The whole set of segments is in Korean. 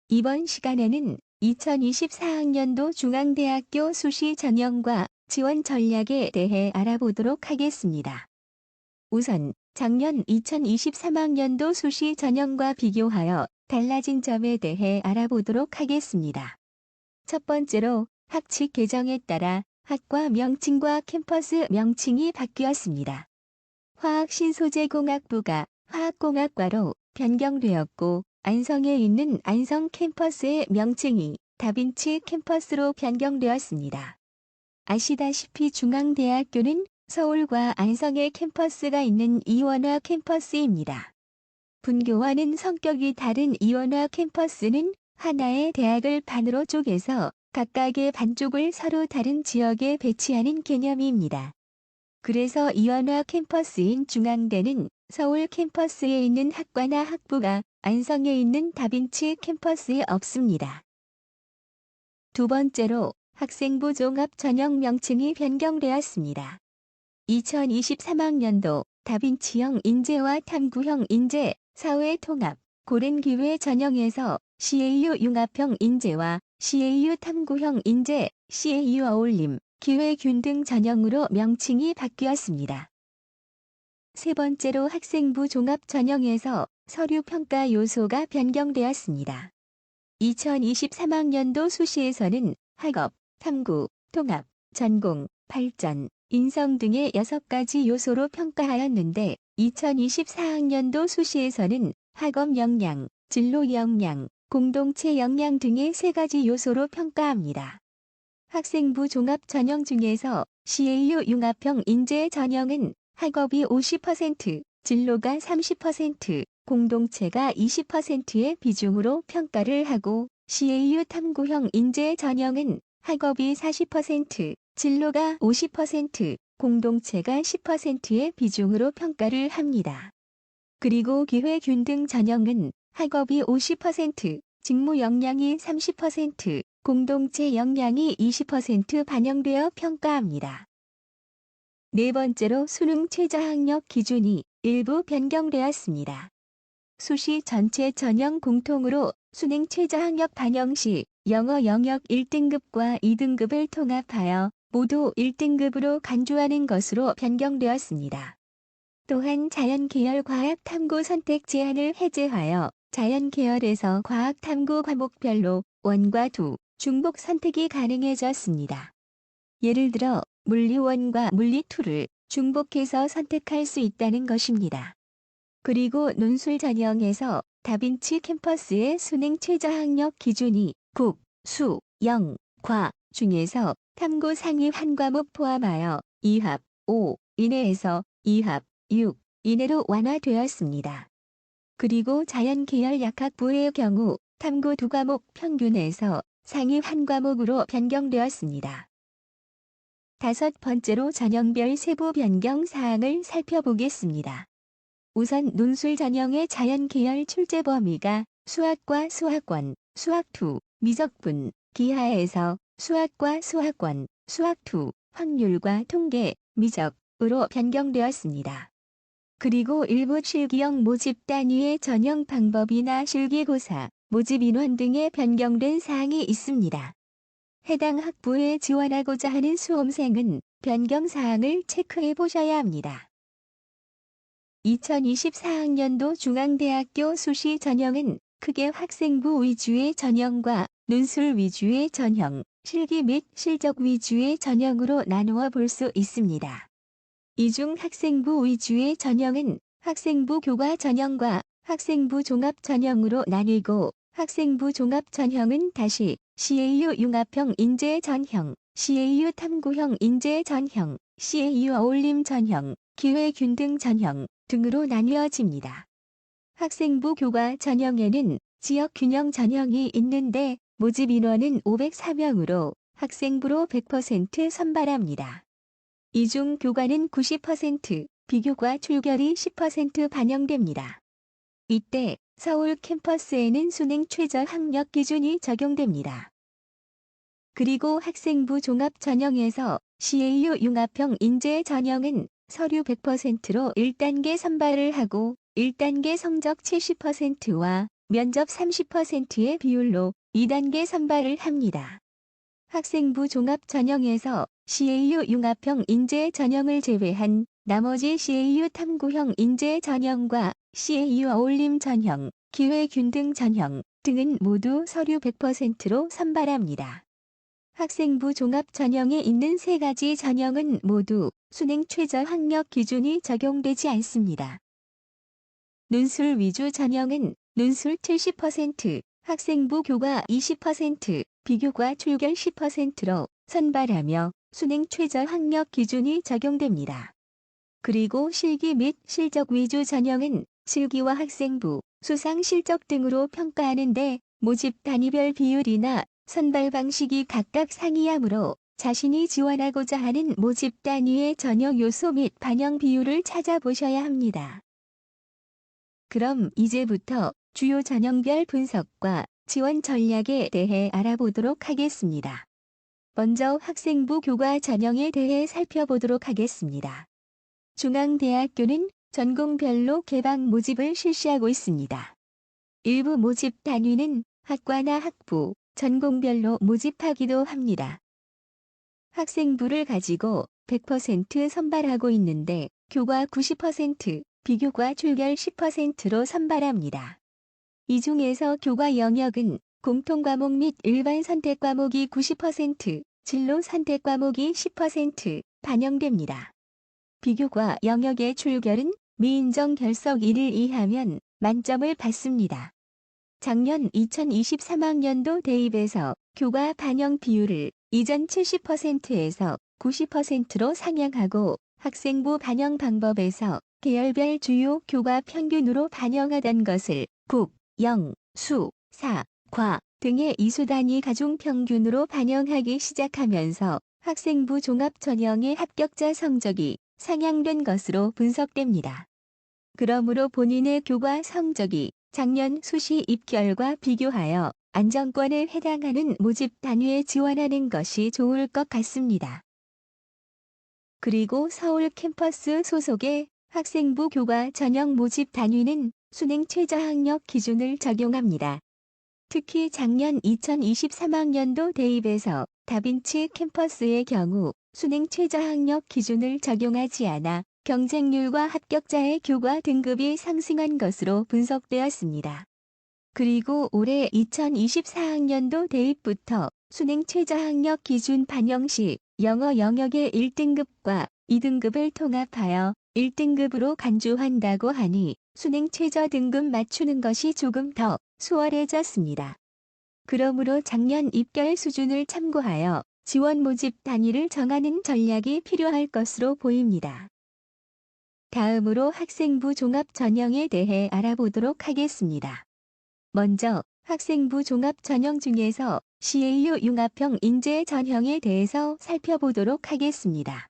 이번 시간에는 2024학년도 중앙대학교 수시 전형과 지원 전략에 대해 알아보도록 하겠습니다. 우선 작년 2023학년도 수시 전형과 비교하여 달라진 점에 대해 알아보도록 하겠습니다. 첫 번째로 학칙 개정에 따라 학과 명칭과 캠퍼스 명칭이 바뀌었습니다. 화학신소재공학부가 화학공학과로 변경되었고, 안성에 있는 안성 캠퍼스의 명칭이 다빈치 캠퍼스로 변경되었습니다. 아시다시피 중앙대학교는 서울과 안성에 캠퍼스가 있는 이원화 캠퍼스입니다. 분교와는 성격이 다른 이원화 캠퍼스는 하나의 대학을 반으로 쪼개서 각각의 반쪽을 서로 다른 지역에 배치하는 개념입니다. 그래서 이원화 캠퍼스인 중앙대는 서울 캠퍼스에 있는 학과나 학부가 안성에 있는 다빈치 캠퍼스에 없습니다. 두 번째로 학생부 종합 전형 명칭이 변경되었습니다. 2023학년도 다빈치형 인재와 탐구형 인재, 사회통합, 고른기회 전형에서 CAU 융합형 인재와 CAU 탐구형 인재, CAU 어울림, 기회균 등 전형으로 명칭이 바뀌었습니다. 세 번째로 학생부 종합 전형에서 서류평가 요소가 변경되었습니다. 2023학년도 수시에서는 학업, 탐구, 통합, 전공, 발전, 인성 등의 6가지 요소로 평가하였는데 2024학년도 수시에서는 학업 역량, 진로 역량, 공동체 역량 등의 3가지 요소로 평가합니다. 학생부 종합 전형 중에서 CAU 융합형 인재 전형은 학업이 50%, 진로가 30%, 공동체가 20%의 비중으로 평가를 하고, CAU 탐구형 인재 전형은 학업이 40%, 진로가 50%, 공동체가 10%의 비중으로 평가를 합니다. 그리고 기회균등 전형은 학업이 50%, 직무 역량이 30%, 공동체 역량이 20% 반영되어 평가합니다. 네 번째로 수능 최저학력 기준이 일부 변경되었습니다. 수시 전체 전형 공통으로 수능 최저학력 반영 시 영어 영역 1등급과 2등급을 통합하여 모두 1등급으로 간주하는 것으로 변경되었습니다. 또한 자연계열 과학탐구 선택 제한을 해제하여 자연계열에서 과학탐구 과목별로 1과 2, 중복 선택이 가능해졌습니다. 예를 들어 물리 1과 물리 2를 중복해서 선택할 수 있다는 것입니다. 그리고 논술 전형에서 다빈치 캠퍼스의 수능 최저학력 기준이 국, 수, 영, 과 중에서 탐구 상위 한 과목 포함하여 2합, 5 이내에서 2합, 6 이내로 완화되었습니다. 그리고 자연계열 약학부의 경우 탐구 2과목 평균에서 상위 한 과목으로 변경되었습니다. 다섯 번째로 전형별 세부 변경 사항을 살펴보겠습니다. 우선 논술 전형의 자연계열 출제 범위가 수학과 수학원, 수학2, 미적분, 기하에서 수학과 수학원, 수학2, 확률과 통계, 미적으로 변경되었습니다. 그리고 일부 실기형 모집 단위의 전형 방법이나 실기고사, 모집 인원 등의 변경된 사항이 있습니다. 해당 학부에 지원하고자 하는 수험생은 변경 사항을 체크해 보셔야 합니다. 2024학년도 중앙대학교 수시 전형은 크게 학생부 위주의 전형과 논술 위주의 전형, 실기 및 실적 위주의 전형으로 나누어 볼 수 있습니다. 이 중 학생부 위주의 전형은 학생부 교과 전형과 학생부 종합 전형으로 나뉘고, 학생부 종합 전형은 다시 CAU 융합형 인재 전형, CAU 탐구형 인재 전형, CAU 어울림 전형, 기회균등 전형 등으로 나뉘어집니다. 학생부 교과 전형에는 지역균형 전형이 있는데 모집 인원은 504명으로 학생부로 100% 선발합니다. 이 중 교과는 90%, 비교과 출결이 10% 반영됩니다. 이때 서울 캠퍼스에는 수능 최저 학력 기준이 적용됩니다. 그리고 학생부 종합 전형에서 CAU 융합형 인재 전형은 서류 100%로 1단계 선발을 하고 1단계 성적 70%와 면접 30%의 비율로 2단계 선발을 합니다. 학생부 종합 전형에서 CAU 융합형 인재 전형을 제외한 나머지 CAU 탐구형 인재 전형과 CAU 어울림 전형, 기회균등 전형 등은 모두 서류 100%로 선발합니다. 학생부 종합 전형에 있는 3가지 전형은 모두 수능 최저 학력 기준이 적용되지 않습니다. 논술 위주 전형은 논술 70%, 학생부 교과 20%, 비교과 출결 10%로 선발하며 수능 최저 학력 기준이 적용됩니다. 그리고 실기 및 실적 위주 전형은 실기와 학생부, 수상 실적 등으로 평가하는데 모집 단위별 비율이나 선발 방식이 각각 상이하므로 자신이 지원하고자 하는 모집 단위의 전형 요소 및 반영 비율을 찾아보셔야 합니다. 그럼 이제부터 주요 전형별 분석과 지원 전략에 대해 알아보도록 하겠습니다. 먼저 학생부 교과 전형에 대해 살펴보도록 하겠습니다. 중앙대학교는 전공별로 개방 모집을 실시하고 있습니다. 일부 모집 단위는 학과나 학부, 전공별로 모집하기도 합니다. 학생부를 가지고 100% 선발하고 있는데 교과 90%, 비교과 출결 10%로 선발합니다. 이 중에서 교과 영역은 공통과목 및 일반 선택과목이 90%, 진로 선택과목이 10% 반영됩니다. 비교과 영역의 출결은 미인정 결석 1을 이하면 만점을 받습니다. 작년 2023학년도 대입에서 교과 반영 비율을 이전 70%에서 90%로 상향하고 학생부 반영 방법에서 계열별 주요 교과 평균으로 반영하던 것을 국, 영, 수, 사, 과 등의 이수단위 가중 평균으로 반영하기 시작하면서 학생부 종합 전형의 합격자 성적이 상향된 것으로 분석됩니다. 그러므로 본인의 교과 성적이 작년 수시 입결과 비교하여 안정권에 해당하는 모집 단위에 지원하는 것이 좋을 것 같습니다. 그리고 서울 캠퍼스 소속의 학생부 교과 전형 모집 단위는 수능 최저 학력 기준을 적용합니다. 특히 작년 2023학년도 대입에서 다빈치 캠퍼스의 경우 수능 최저 학력 기준을 적용하지 않아 경쟁률과 합격자의 교과 등급이 상승한 것으로 분석되었습니다. 그리고 올해 2024학년도 대입부터 수능 최저 학력 기준 반영 시 영어 영역의 1등급과 2등급을 통합하여 1등급으로 간주한다고 하니 수능 최저 등급 맞추는 것이 조금 더 수월해졌습니다. 그러므로 작년 입결 수준을 참고하여 지원 모집 단위를 정하는 전략이 필요할 것으로 보입니다. 다음으로 학생부 종합 전형에 대해 알아보도록 하겠습니다. 먼저 학생부 종합 전형 중에서 CAU 융합형 인재 전형에 대해서 살펴보도록 하겠습니다.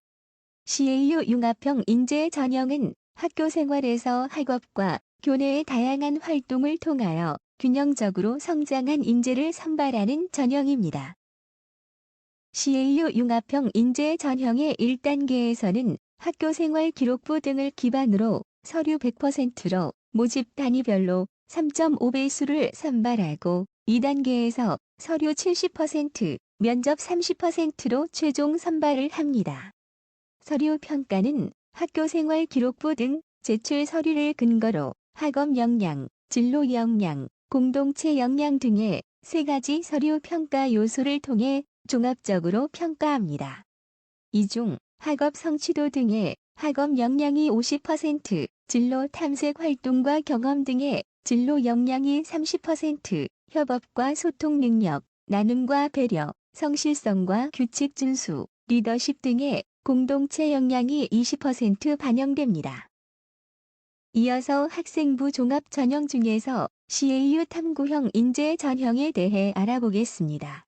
CAU 융합형 인재 전형은 학교 생활에서 학업과 교내의 다양한 활동을 통하여 균형적으로 성장한 인재를 선발하는 전형입니다. CAU 융합형 인재 전형의 1단계에서는 학교생활 기록부 등을 기반으로 서류 100%로 모집 단위별로 3.5배수를 선발하고 2단계에서 서류 70%, 면접 30%로 최종 선발을 합니다. 서류 평가는 학교생활 기록부 등 제출 서류를 근거로 학업 역량, 진로 역량, 공동체 역량 등의 3가지 서류 평가 요소를 통해 종합적으로 평가합니다. 이 중 학업 성취도 등의 학업 역량이 50%, 진로 탐색 활동과 경험 등의 진로 역량이 30%, 협업과 소통 능력, 나눔과 배려, 성실성과 규칙 준수, 리더십 등의 공동체 역량이 20% 반영됩니다. 이어서 학생부 종합 전형 중에서 CAU 탐구형 인재 전형에 대해 알아보겠습니다.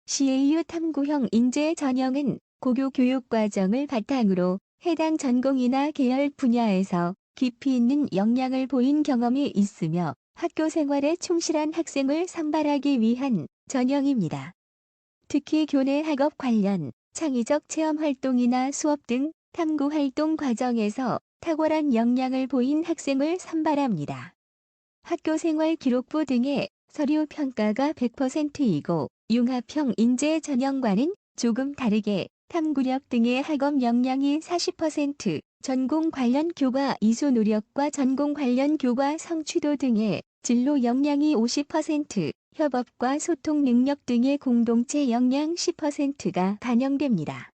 CAU 탐구형 인재 전형은 고교 교육과정을 바탕으로 해당 전공이나 계열 분야에서 깊이 있는 역량을 보인 경험이 있으며 학교 생활에 충실한 학생을 선발하기 위한 전형입니다. 특히 교내 학업 관련 창의적 체험 활동이나 수업 등 탐구 활동 과정에서 탁월한 역량을 보인 학생을 선발합니다. 학교생활기록부 등의 서류 평가가 100%이고 융합형 인재 전형과는 조금 다르게 탐구력 등의 학업 역량이 40%, 전공 관련 교과 이수 노력과 전공 관련 교과 성취도 등의 진로 역량이 50%, 협업과 소통 능력 등의 공동체 역량 10%가 반영됩니다.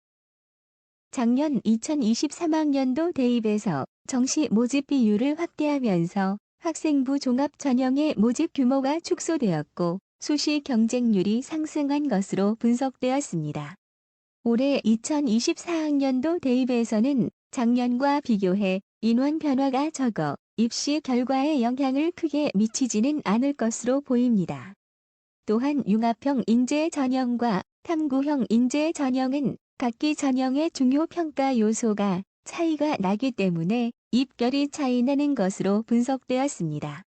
작년 2023학년도 대입에서 정시 모집 비율을 확대하면서 학생부 종합 전형의 모집 규모가 축소되었고 수시 경쟁률이 상승한 것으로 분석되었습니다. 올해 2024학년도 대입에서는 작년과 비교해 인원 변화가 적어 입시 결과에 영향을 크게 미치지는 않을 것으로 보입니다. 또한 융합형 인재 전형과 탐구형 인재 전형은 각기 전형의 중요 평가 요소가 차이가 나기 때문에 입결이 차이 나는 것으로 분석되었습니다.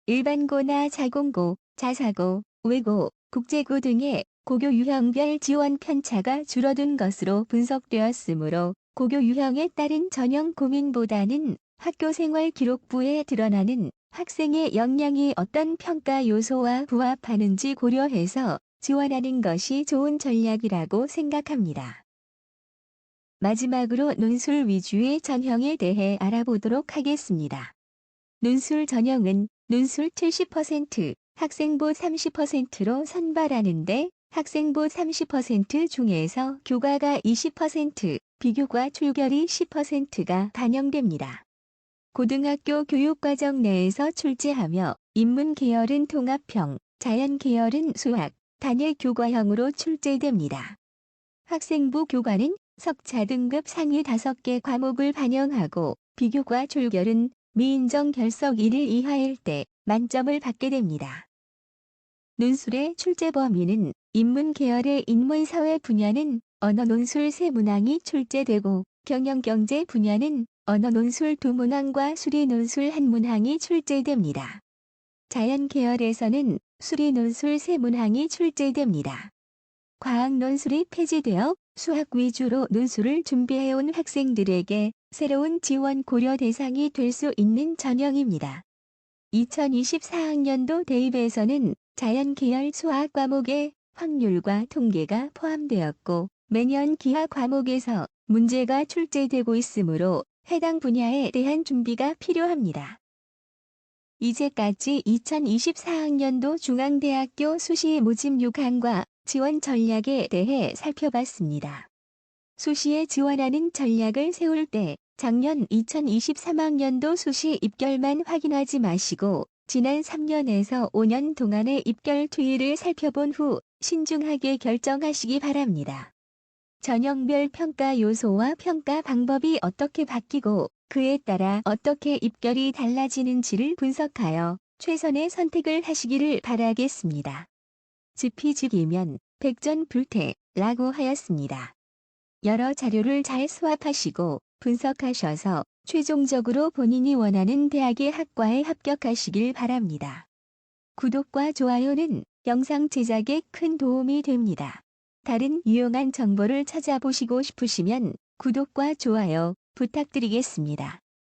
일반고나 자공고, 자사고, 외고, 국제고 등의 고교 유형별 지원 편차가 줄어든 것으로 분석되었으므로 고교 유형에 따른 전형 고민보다는 학교생활 기록부에 드러나는 학생의 역량이 어떤 평가 요소와 부합하는지 고려해서 지원하는 것이 좋은 전략이라고 생각합니다. 마지막으로 논술 위주의 전형에 대해 알아보도록 하겠습니다. 논술 전형은 논술 70%, 학생부 30%로 선발하는데 학생부 30% 중에서 교과가 20%, 비교과 출결이 10%가 반영됩니다. 고등학교 교육과정 내에서 출제하며 인문 계열은 통합형, 자연 계열은 수학, 단일 교과형으로 출제됩니다. 학생부 교과는 석차 등급 상위 5개 과목을 반영하고 비교과 출결은 미인정 결석 1일 이하일 때 만점을 받게 됩니다. 논술의 출제 범위는 인문 계열의 인문사회 분야는 언어 논술 3문항이 출제되고 경영경제 분야는 언어 논술 2문항과 수리 논술 1문항이 출제됩니다. 자연 계열에서는 수리 논술 3문항이 출제됩니다. 과학 논술이 폐지되어 수학 위주로 논술을 준비해온 학생들에게 새로운 지원 고려 대상이 될 수 있는 전형입니다. 2024학년도 대입에서는 자연 계열 수학 과목에 확률과 통계가 포함되었고 매년 기하 과목에서 문제가 출제되고 있으므로 해당 분야에 대한 준비가 필요합니다. 이제까지 2024학년도 중앙대학교 수시 모집 6항과 지원 전략에 대해 살펴봤습니다. 수시에 지원하는 전략을 세울 때 작년 2023학년도 수시 입결만 확인하지 마시고 지난 3년에서 5년 동안의 입결 추이를 살펴본 후 신중하게 결정하시기 바랍니다. 전형별 평가 요소와 평가 방법이 어떻게 바뀌고 그에 따라 어떻게 입결이 달라지는지를 분석하여 최선의 선택을 하시기를 바라겠습니다. 지피지기면 백전불태라고 하였습니다. 여러 자료를 잘 수합하시고 분석하셔서 최종적으로 본인이 원하는 대학의 학과에 합격하시길 바랍니다. 구독과 좋아요는 영상 제작에 큰 도움이 됩니다. 다른 유용한 정보를 찾아보시고 싶으시면 구독과 좋아요 부탁드리겠습니다.